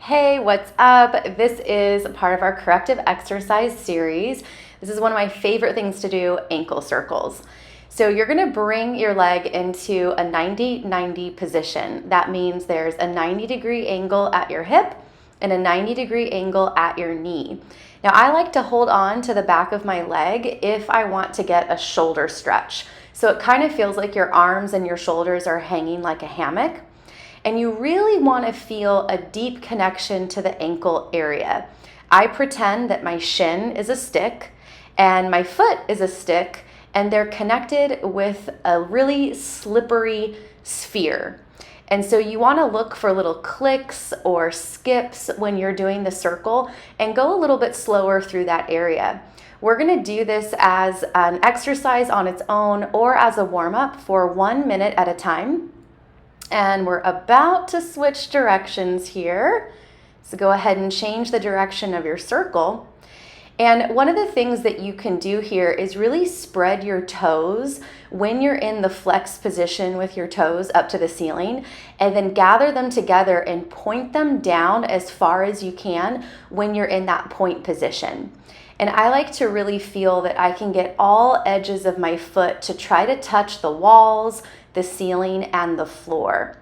Hey, what's up? This is part of our corrective exercise series. This is one of my favorite things to do, ankle circles. So you're gonna bring your leg into a 90-90 position. That means there's a 90-degree angle at your hip and a 90-degree angle at your knee. Now I like to hold on to the back of my leg if I want to get a shoulder stretch. So it kind of feels like your arms and your shoulders are hanging like a hammock. And you really want to feel a deep connection to the ankle area. I pretend that my shin is a stick and my foot is a stick, and they're connected with a really slippery sphere. And so you want to look for little clicks or skips when you're doing the circle and go a little bit slower through that area. We're going to do this as an exercise on its own or as a warm-up for 1 minute at a time. And we're about to switch directions here. So go ahead and change the direction of your circle. And one of the things that you can do here is really spread your toes when you're in the flex position with your toes up to the ceiling, and then gather them together and point them down as far as you can when you're in that point position. And I like to really feel that I can get all edges of my foot to try to touch the walls, the ceiling, and the floor.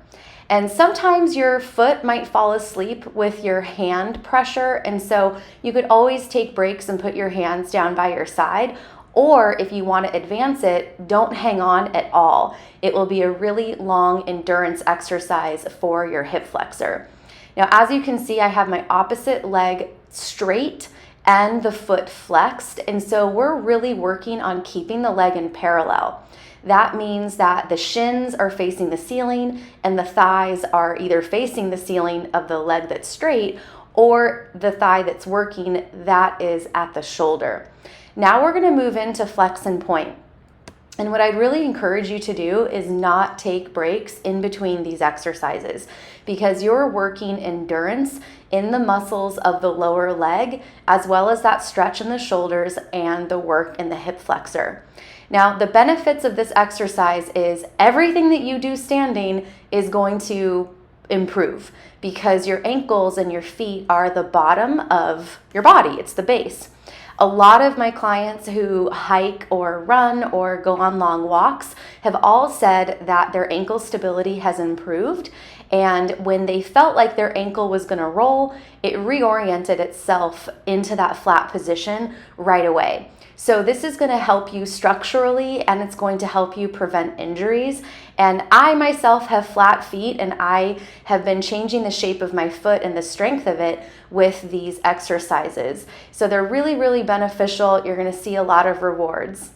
And sometimes your foot might fall asleep with your hand pressure, and so you could always take breaks and put your hands down by your side, or if you want to advance it, don't hang on at all. It will be a really long endurance exercise for your hip flexor. Now, as you can see, I have my opposite leg straight and the foot flexed, and so we're really working on keeping the leg in parallel. That means that the shins are facing the ceiling and the thighs are either facing the ceiling of the leg that's straight or the thigh that's working that is at the shoulder. Now we're going to move into flex and point. And what I'd really encourage you to do is not take breaks in between these exercises, because you're working endurance in the muscles of the lower leg, as well as that stretch in the shoulders and the work in the hip flexor. Now, the benefits of this exercise is everything that you do standing is going to improve, because your ankles and your feet are the bottom of your body. It's the base. A lot of my clients who hike or run or go on long walks have all said that their ankle stability has improved, and when they felt like their ankle was going to roll, it reoriented itself into that flat position right away. So this is going to help you structurally, and it's going to help you prevent injuries. And I myself have flat feet, and I have been changing the shape of my foot and the strength of it with these exercises. So they're really, really beneficial. You're going to see a lot of rewards.